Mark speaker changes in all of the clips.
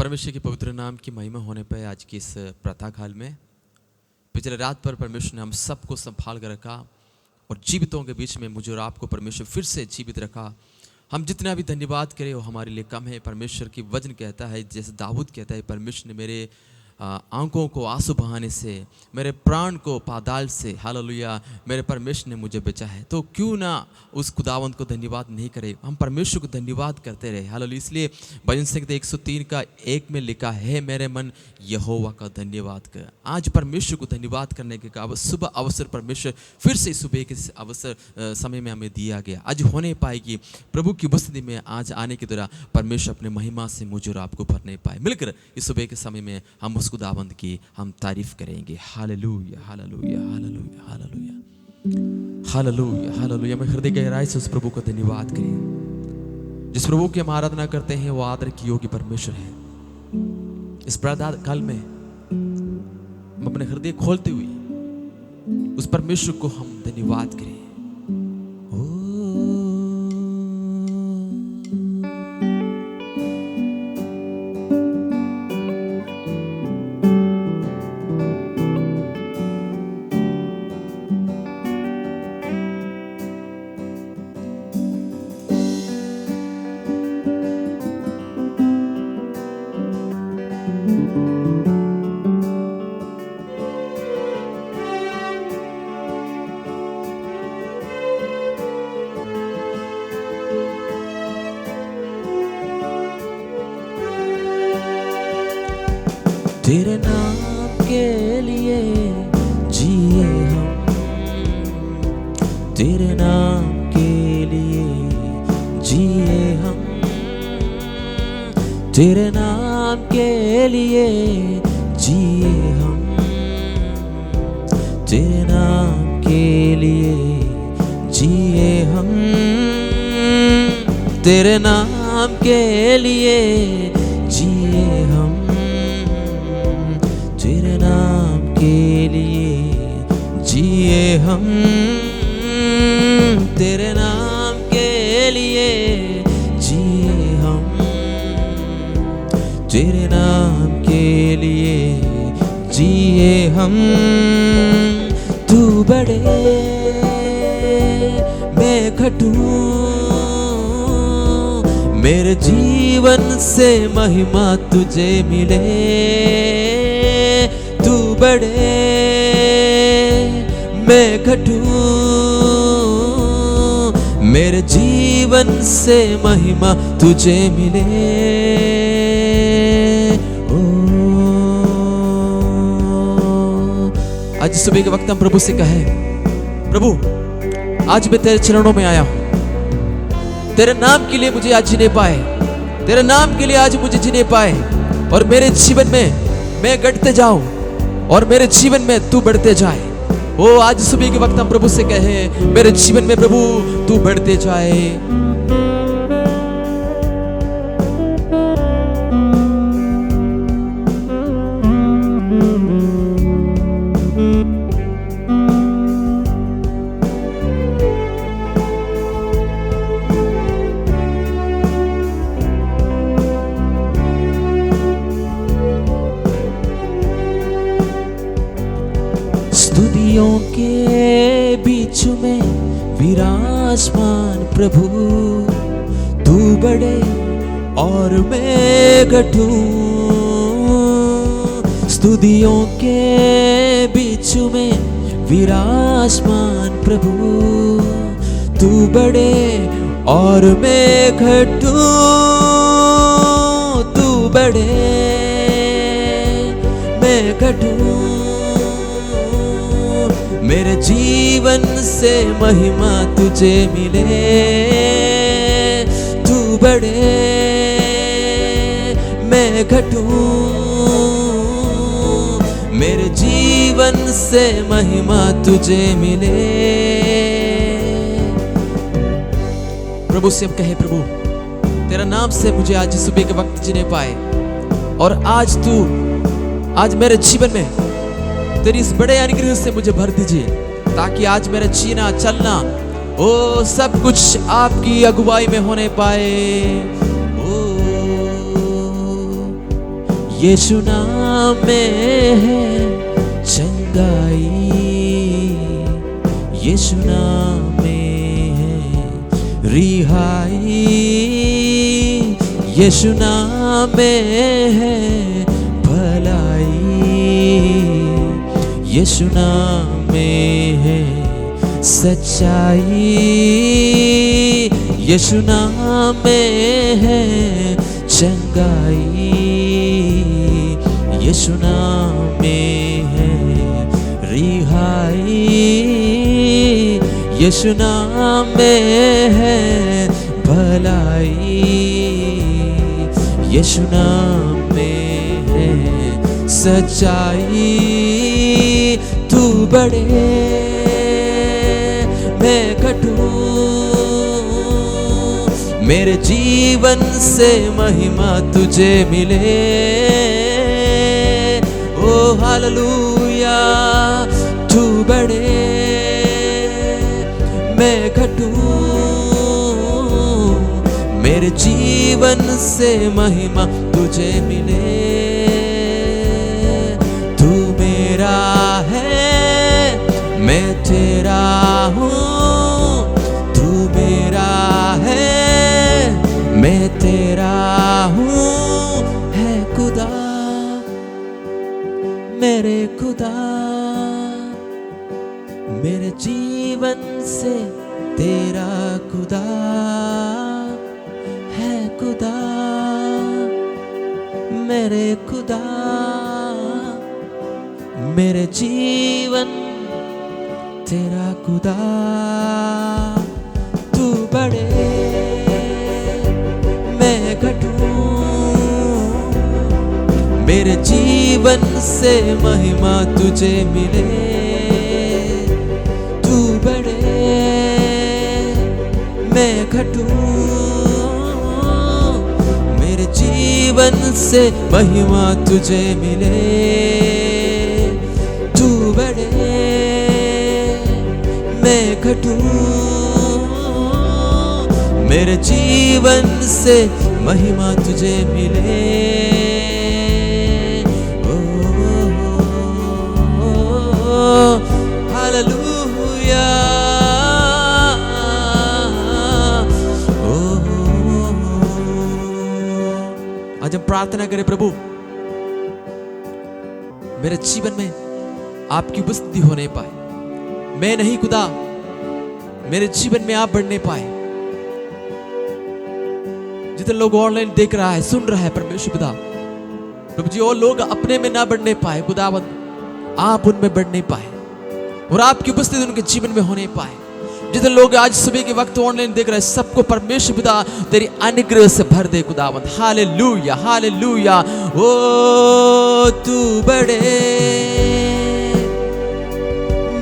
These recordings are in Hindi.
Speaker 1: परमेश्वर के पवित्र नाम की महिमा होने पर आज की इस प्रातः काल में पिछले रात पर परमेश्वर ने हम सबको संभाल कर रखा और जीवितों के बीच में मुझे और आपको परमेश्वर फिर से जीवित रखा। हम जितना भी धन्यवाद करें वो हमारे लिए कम है। परमेश्वर की वचन कहता है, जैसे दाऊद कहता है, परमेश्वर ने मेरे आंखों को आंसू बहाने से, मेरे प्राण को पाताल से, हालेलुया, मेरे परमेश्वर ने मुझे बचा है। तो क्यों ना उस खुदावंत को धन्यवाद नहीं करें, हम परमेश्वर को धन्यवाद करते रहे। हालेलुया। इसलिए भजन संहिता 103 का 1 में लिखा है, मेरे मन यहोवा का धन्यवाद कर। आज परमेश्वर को धन्यवाद करने के सुबह अवसर परमेश्वर फिर से सुबह के अवसर समय में हमें दिया गया। आज होने पाएगी प्रभु की उपस्थिति में, आज आने के द्वारा परमेश्वर अपने महिमा से मुझे और आपको भरने पाए। मिलकर इस सुबह के समय में हम उस खुदावंत की हम तारीफ करेंगे। Hallelujah, hallelujah, hallelujah, hallelujah, hallelujah, hallelujah. मैं हृदय गहराई से उस प्रभु को धन्यवाद करें जिस प्रभु की हम आराधना करते हैं। वो आदर की योग्य परमेश्वर है। इस प्रातः काल में हम अपने हृदय खोलते हुए उस परमेश्वर को हम धन्यवाद करें।
Speaker 2: तेरे नाम के लिए जिए हम, तेरे नाम के लिए जिए हम, तेरे नाम के लिए जिए हम, तेरे नाम के लिए जिए हम, तेरे नाम के लिए जिए हम, तेरे नाम के लिए जिए हम, तेरे नाम के लिए जिए हम, तेरे नाम के लिए जिए हम। तू बड़े मैं घटूं, मेरे जीवन से महिमा तुझे मिले। तू बड़े मैं घटूं, मेरे जीवन से महिमा तुझे मिले। ओ आज सुबह के वक्त हम प्रभु से कहे, प्रभु आज मैं तेरे चरणों में आया हूं। तेरे नाम के लिए मुझे आज जीने पाए, तेरे नाम के लिए आज मुझे जीने पाए, और मेरे जीवन में मैं घटते जाऊं और मेरे जीवन में तू बढ़ते जाए। ओ आज सुबह के वक्त हम प्रभु से कहे, मेरे जीवन में प्रभु तू बढ़ते जाए। स्तुतियों के बीच में विराजमान प्रभु, तू बड़े और मैं घटूं। स्तुतियों के बीच में विराजमान प्रभु, तू बड़े और मैं घटूं। तू बड़े मैं घटूं, मेरे जीवन से महिमा तुझे मिले। तू बड़े मैं घटूं, मेरे जीवन से महिमा तुझे मिले।
Speaker 1: प्रभु से हम कहे, प्रभु तेरा नाम से मुझे आज सुबह के वक्त जीने पाए, और आज मेरे जीवन में तेरी इस बड़े अनुग्रह से मुझे भर दीजिए, ताकि आज मेरा जीना चलना ओ सब कुछ आपकी अगुवाई में होने पाए।
Speaker 2: यीशु नाम में है चंगाई, यीशु नाम में है रिहाई, यीशु नाम में है भलाई, यीशु नाम में है सच्चाई, यीशु नाम में है चंगाई, यीशु नाम में है रिहाई, यीशु नाम में है भलाई, यीशु नाम में है सच्चाई। तू बड़े मैं घटूं, मेरे जीवन से महिमा तुझे मिले। ओ हालेलुया, तू बड़े मैं घटूं, मेरे जीवन से महिमा तुझे मिले। तू मेरा है मैं तेरा हूँ, तू मेरा है मैं तेरा हूँ। है खुदा मेरे खुदा, मेरे जीवन से तेरा खुदा है खुदा, मेरे खुदा, मेरे जीवन तेरा खुदा। तू बड़े मैं घटूं, मेरे जीवन से महिमा तुझे मिले। तू बड़े मैं घटूं, मेरे जीवन से महिमा तुझे मिले। तू बड़े मैं घटूं, मेरे जीवन से महिमा तुझे मिले। हालेलुया, आज हम प्रार्थना करें, प्रभु मेरे जीवन में आपकी उपस्थिति होने पाए। मैं नहीं खुदा, मेरे जीवन में आप बढ़ने पाए। जितने लोग ऑनलाइन देख रहा है, सुन रहा है परमेश्वर पिता, प्रभु जी, और लोग अपने में ना बढ़ने पाए, खुदावंद आप उनमें बढ़ने पाए और आपकी उपस्थिति उनके जीवन में होने पाए। जितने लोग आज सुबह के वक्त ऑनलाइन देख रहे हैं, सबको परमेश्वर पिता तेरी अनुग्रह से भर दे खुदावंद। Hallelujah, hallelujah. ओ तू बड़े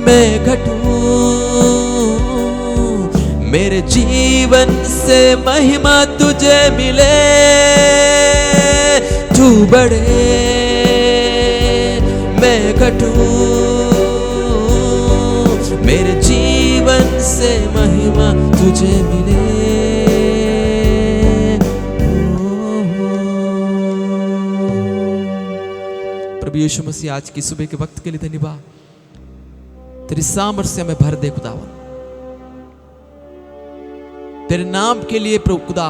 Speaker 2: मैं घटूं, मेरे जीवन से महिमा तुझे मिले। तू बड़े मैं घटूं, मेरे जीवन से महिमा तुझे मिले। प्रभु यीशु मसीह, आज की सुबह के वक्त के लिए धन्यवाद। तेरी सामर्थ्य में भर दे खुदावन, तेरे नाम के लिए प्रभु खुदा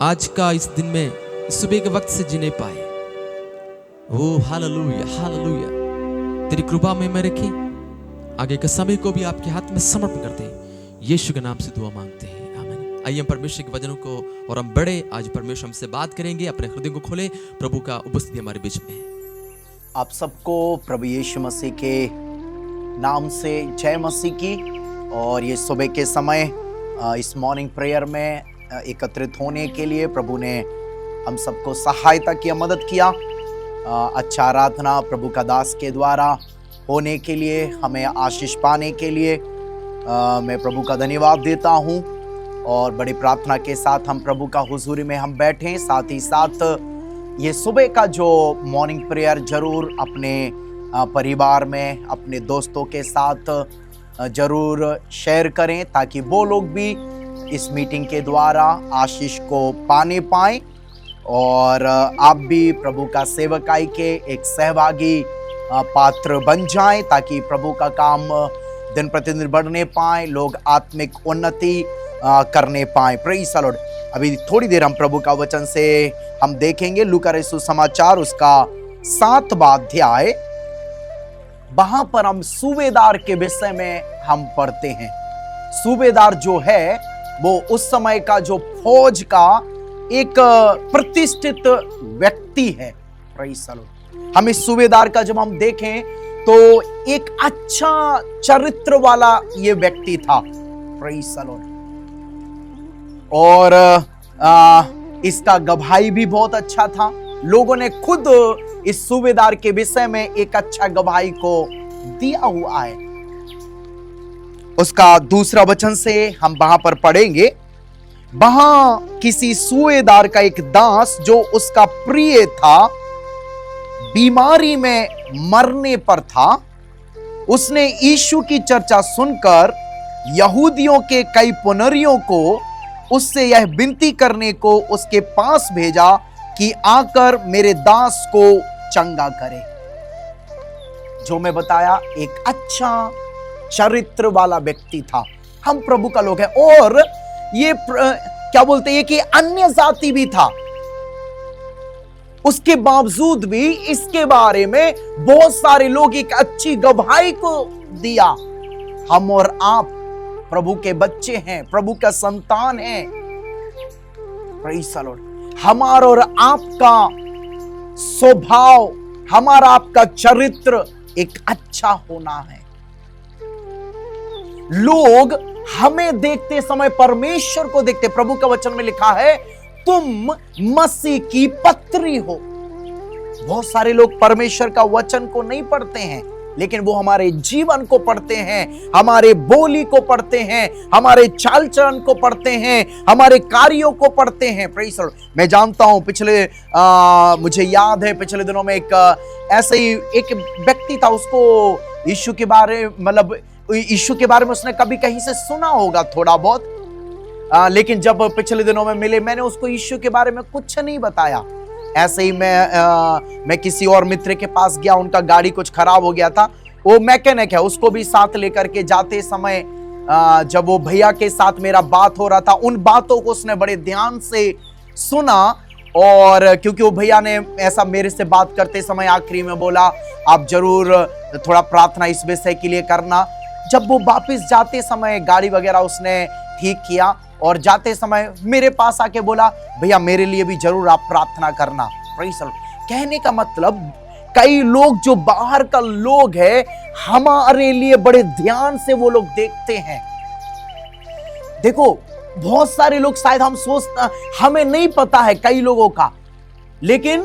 Speaker 2: आज का इस दिन में सुबह के वक्त से जीने पाए। ओ हालेलुया, हालेलुया। तेरी कृपा में मैं रखी, आगे के समय को भी आपके हाथ में समर्पण करते हैं। यीशु के नाम से दुआ मांगते हैं, आमीन। आइए हम परमेश्वर के वचनों को और हम बड़े आज परमेश्वर हमसे बात करेंगे। अपने हृदय को खोले, प्रभु का उपस्थिति हमारे बीच में है।
Speaker 3: आप सबको प्रभु यीशु मसीह के नाम से जय मसीह की। और ये सुबह के समय इस मॉर्निंग प्रेयर में एकत्रित होने के लिए प्रभु ने हम सबको सहायता किया, मदद किया। अच्छा आराधना प्रभु का दास के द्वारा होने के लिए, हमें आशीष पाने के लिए मैं प्रभु का धन्यवाद देता हूँ। और बड़ी प्रार्थना के साथ हम प्रभु का हुजूरी में हम बैठें। साथ ही साथ ये सुबह का जो मॉर्निंग प्रेयर जरूर अपने परिवार में, अपने दोस्तों के साथ जरूर शेयर करें, ताकि वो लोग भी इस मीटिंग के द्वारा आशीष को पाने पाएं। और आप भी प्रभु का सेवकाई के एक सहभागी पात्र बन जाएं, ताकि प्रभु का काम दिन प्रतिदिन बढ़ने पाए, लोग आत्मिक उन्नति करने पाए। Praise the Lord. अभी थोड़ी देर हम प्रभु का वचन से हम देखेंगे लूका रचित सुसमाचार उसका 7वां अध्याय। वहां पर हम सूबेदार के विषय में हम पढ़ते हैं। सूबेदार जो है वो उस समय का जो फौज का एक प्रतिष्ठित व्यक्ति है। Praise the Lord. हम इस सूबेदार का जब हम देखें तो एक अच्छा चरित्र वाला ये व्यक्ति था। Praise the Lord. और इसका गवाही भी बहुत अच्छा था। लोगों ने खुद इस सूबेदार के विषय में एक अच्छा गवाही को दिया हुआ है। उसका दूसरा वचन से हम वहां पर पढ़ेंगे। वहां किसी सूबेदार का एक दास जो उसका प्रिय था, बीमारी में मरने पर था। उसने यीशु की चर्चा सुनकर यहूदियों के कई पुनरियों को उससे यह विनती करने को उसके पास भेजा कि आकर मेरे दास को चंगा करे। जो मैं बताया, एक अच्छा चरित्र वाला व्यक्ति था। हम प्रभु का लोग है। और ये क्या बोलते हैं कि अन्य जाति भी था, उसके बावजूद भी इसके बारे में बहुत सारे लोग एक अच्छी गवाही को दिया। हम और आप प्रभु के बच्चे हैं, प्रभु का संतान है। Praise the Lord. हमारा और आपका स्वभाव, हमारा आपका चरित्र एक अच्छा होना है। लोग हमें देखते समय परमेश्वर को देखते। प्रभु का वचन में लिखा है, तुम मसीह की पत्री हो। बहुत सारे लोग परमेश्वर का वचन को नहीं पढ़ते हैं, लेकिन वो हमारे जीवन को पढ़ते हैं, हमारे बोली को पढ़ते हैं, हमारे चाल चलन को पढ़ते हैं, हमारे कार्यों को पढ़ते हैं। Praise the Lord. मैं जानता हूं मुझे याद है पिछले दिनों में एक ऐसे ही एक व्यक्ति था। उसको यीशु के बारे में उसने कभी कहीं से सुना होगा थोड़ा बहुत, लेकिन जब पिछले दिनों में मिले, मैंने उसको यीशु के बारे में कुछ नहीं बताया। ऐसे ही मैं किसी और मित्र के पास गया, उनका गाड़ी कुछ खराब हो गया था। वो मैकेनिक है, उसको भी साथ लेकर के जाते समय जब वो भैया के साथ मेरा बात हो रहा था, उन बातों को उसने बड़े ध्यान से सुना। और क्योंकि वो भैया ने ऐसा मेरे से बात करते समय आखिरी में बोला, आप जरूर थोड़ा प्रार्थना इस विषय के लिए करना। जब वो वापस जाते समय गाड़ी वगैरह उसने ठीक किया और जाते समय मेरे पास आके बोला, भैया मेरे लिए भी जरूर आप प्रार्थना करना। Praise the Lord. कहने का मतलब, कई लोग जो बाहर का लोग है, हमारे लिए बड़े ध्यान से वो लोग देखते हैं। देखो, बहुत सारे लोग शायद हमें नहीं पता है कई लोगों का, लेकिन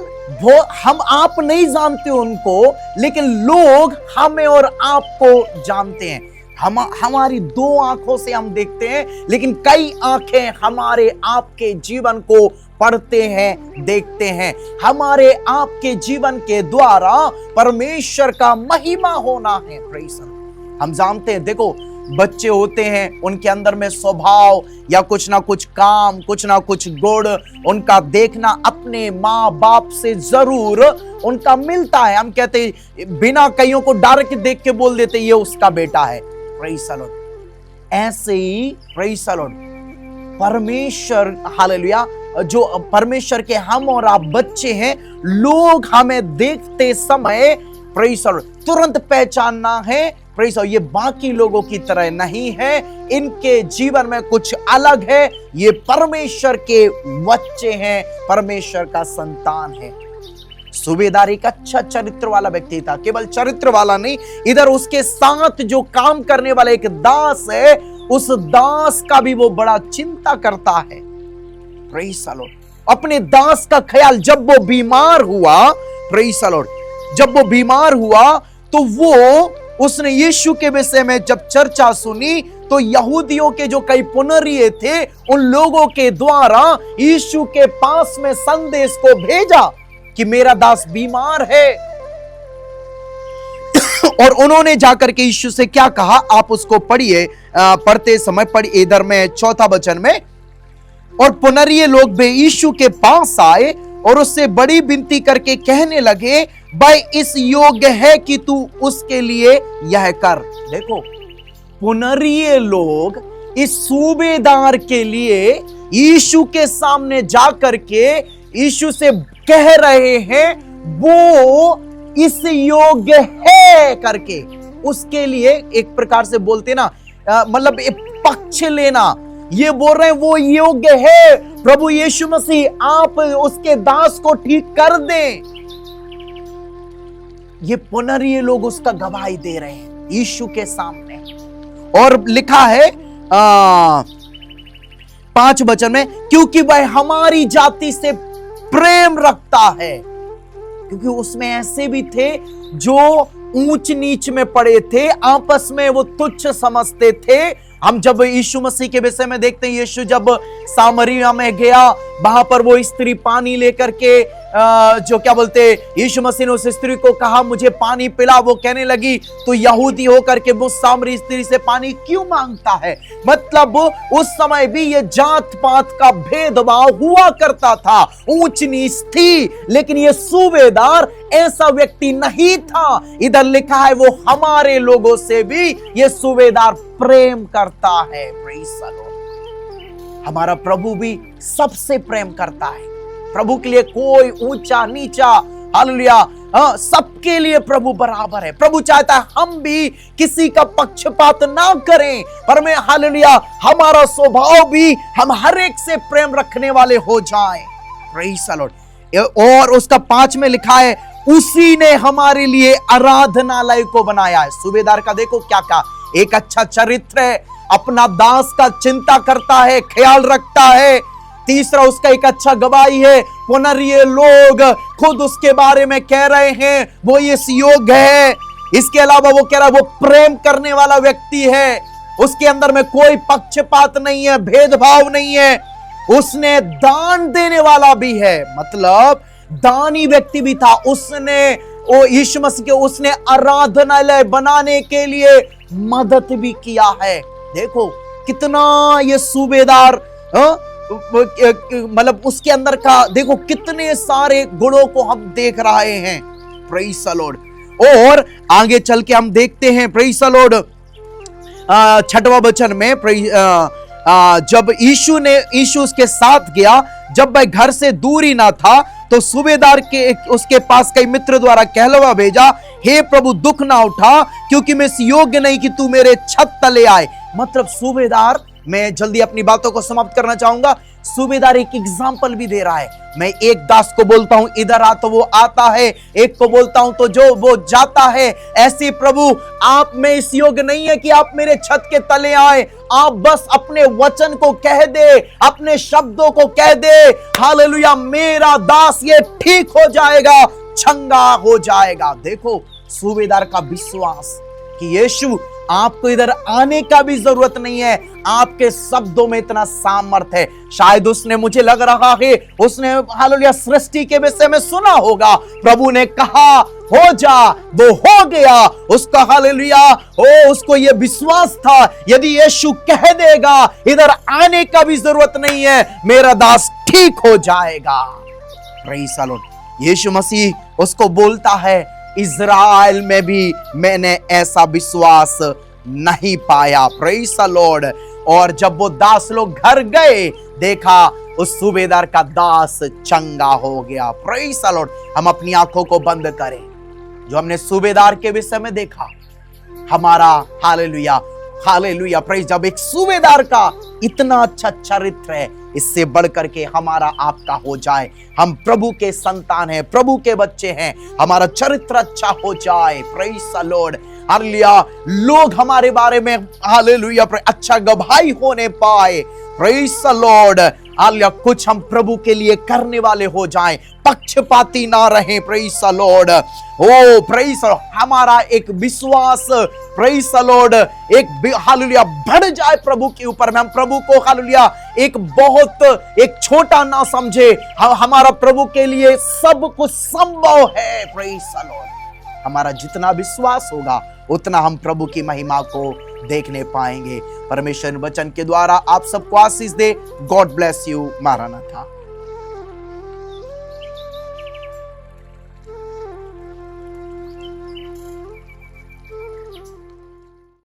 Speaker 3: हम आप नहीं जानते उनको, लेकिन लोग हमें और आपको जानते हैं। हमारी 2 आंखों से हम देखते हैं, लेकिन कई आंखें हमारे आपके जीवन को पढ़ते हैं, देखते हैं। हमारे आपके जीवन के द्वारा परमेश्वर का महिमा होना है। Praise the Lord. हम जानते हैं, देखो बच्चे होते हैं, उनके अंदर में स्वभाव या कुछ ना कुछ काम, कुछ ना कुछ गुण उनका देखना अपने माँ बाप से जरूर उनका मिलता है। हम कहते हैं, बिना कईयों को डायरेक्ट देख के बोल देते ये उसका बेटा है। Praise the Lord. ऐसे ही प्रेज़ द लॉर्ड, परमेश्वर, हालेलुया, जो परमेश्वर के हम और आप बच्चे हैं, लोग हमें देखते समय प्रेज़ द लॉर्ड तुरंत पहचानना है। प्रेज़ द लॉर्ड, ये बाकी लोगों की तरह नहीं है, इनके जीवन में कुछ अलग है, ये परमेश्वर के बच्चे हैं, परमेश्वर का संतान है। सूबेदार एक अच्छा चरित्र वाला व्यक्ति था। केवल चरित्र वाला नहीं, इधर उसके साथ जो काम करने वाला एक दास है, उस दास का भी वो बड़ा चिंता करता है। Praise the Lord. अपने दास का ख्याल, जब वो बीमार हुआ, प्रेज़ द लॉर्ड, जब वो बीमार हुआ तो उसने यीशु के विषय में जब चर्चा सुनी, तो यहूदियों के जो कई पुनरिये थे, उन लोगों के द्वारा यीशु के पास में संदेश को भेजा कि मेरा दास बीमार है। और उन्होंने जाकर के यीशु से क्या कहा, आप उसको पढ़िए, पढ़ते समय पढ़िए। इधर में 4वां वचन में, और पुनरिये लोग भी यीशु के पास आए और उससे बड़ी विनती करके कहने लगे, भाई इस योग्य है कि तू उसके लिए यह कर। देखो, पुनरीय लोग इस सूबेदार के लिए यीशु के सामने जाकर के यीशु से कह रहे हैं वो इस योग्य है करके, उसके लिए एक प्रकार से बोलते ना, मतलब एक पक्ष लेना। ये बोल रहे हैं वो योग्य है, प्रभु यीशु मसीह आप उसके दास को ठीक कर दें। ये पुनरीय लोग उसका गवाही दे रहे हैं यीशु के सामने। और लिखा है 5 वचन में, क्योंकि वह हमारी जाति से प्रेम रखता है। क्योंकि उसमें ऐसे भी थे जो ऊंच नीच में पड़े थे, आपस में वो तुच्छ समझते थे। हम जब यीशु मसीह के विषय में देखते हैं, यीशु जब सामरिया में गया, वहां पर वो स्त्री पानी लेकर के जो क्या बोलते, यीशु मसीह ने उस स्त्री को कहा मुझे पानी पिला। वो कहने लगी तो यहूदी होकर के वो सामरी स्त्री से पानी क्यों मांगता है। मतलब उस समय भी ये जात पात का भेदभाव हुआ करता था, ऊंच नीच थी। लेकिन ये सूबेदार ऐसा व्यक्ति नहीं था। इधर लिखा है वो हमारे लोगों से भी ये सूबेदार प्रेम करता है। Praise the Lord. हमारा प्रभु भी सबसे प्रेम करता है। प्रभु के लिए कोई ऊंचा नीचा, हालेलुया, सबके लिए प्रभु बराबर है। प्रभु चाहता है हम भी किसी का पक्षपात ना करें, पर मैं हालेलुया हमारा स्वभाव भी हम हर एक से प्रेम रखने वाले हो जाएं। Praise the Lord. और उसका 5 में लिखा है उसी ने हमारे लिए आराधनालय को बनाया है। सूबेदार का देखो क्या क्या एक अच्छा चरित्र है, अपना दास का चिंता करता है, ख्याल रखता है। तीसरा उसका एक अच्छा गवाही है, पुनरीय लोग खुद उसके बारे में कह रहे हैं वो इस योग्य है। इसके अलावा वो कह रहा है वो प्रेम करने वाला व्यक्ति है, उसके अंदर में कोई पक्षपात नहीं है, भेदभाव नहीं है। उसने दान देने वाला भी है, मतलब दानी व्यक्ति भी था। उसने वो यीशु मसीह के उसने आराधनालय बनाने के लिए मदद भी किया है। देखो कितना ये सूबेदार, मतलब उसके अंदर का देखो कितने सारे गुणों को हम देख रहे हैं। Praise the Lord. और आगे चल के हम देखते हैं, प्रेज़ द लॉर्ड, 6वां वचन में, जब यीशु उसके साथ गया, जब वह घर से दूरी ना था, तो सूबेदार के उसके पास कई मित्र द्वारा कहलवा भेजा, हे प्रभु दुख ना उठा, क्योंकि मैं इस योग्य नहीं कि तू मेरे छत तले आए। मतलब सूबेदार, मैं जल्दी अपनी बातों को समाप्त करना चाहूंगा। सूबेदार एक एग्जाम्पल भी दे रहा है। मैं एक दास को बोलता हूं इधर आ तो वो आता है, एक को बोलता हूं तो जो वो जाता है। ऐसे प्रभु आप में इस योग्य नहीं है कि आप मेरे छत के तले आए। आप बस अपने वचन को कह दे, अपने शब्दों को कह दे, हालेलुया, मेरा दास ये ठीक हो जाएगा, चंगा हो जाएगा। देखो सूबेदार का विश्वास कि यीशु आपको इधर आने का भी जरूरत नहीं है, आपके शब्दों में इतना सामर्थ है। शायद उसने, मुझे लग रहा है उसने हालेलुया सृष्टि के विषय में सुना होगा, प्रभु ने कहा हो जा, वो हो गया। उसका हालेलुया उसको ये विश्वास था यदि यीशु कह देगा इधर आने का भी जरूरत नहीं है, मेरा दास ठीक हो जाएगा। Praise the Lord. Yeshu Masih उसको बोलता है इज़राइल में भी मैंने ऐसा विश्वास नहीं पाया। Praise the Lord. और जब वो दास लोग घर गए, देखा उस सूबेदार का दास चंगा हो गया। Praise the Lord. हम अपनी आंखों को बंद करें, जो हमने सूबेदार के विषय में देखा, हमारा हालेलुया हालेलुया प्रेज़, जब एक सूबेदार का इतना अच्छा चरित्र है, इससे बढ़कर के हमारा आपका हो जाए। हम प्रभु के संतान हैं, प्रभु के बच्चे हैं, हमारा चरित्र अच्छा हो जाए। Praise the Lord. हालेलुया। लोग हमारे बारे में हालेलुया अच्छा गवाही होने पाए। Praise the Lord. हालेलुया। कुछ हम प्रभु के लिए करने वाले हो जाएं, पक्षपाती ना रहें। Praise the lord. O praise, हमारा एक विश्वास, प्रेज़ द लॉर्ड, एक हालेलुया बढ़ जाए प्रभु के ऊपर में। हम प्रभु को हालेलुया एक बहुत एक छोटा ना समझे। हमारा प्रभु के लिए सब कुछ संभव है। Praise the Lord. हमारा जितना विश्वास होगा उतना हम प्रभु की महिमा को देखने पाएंगे। परमेश्वर वचन के द्वारा आप सबको आशीष दे। God bless you. मारानाथा।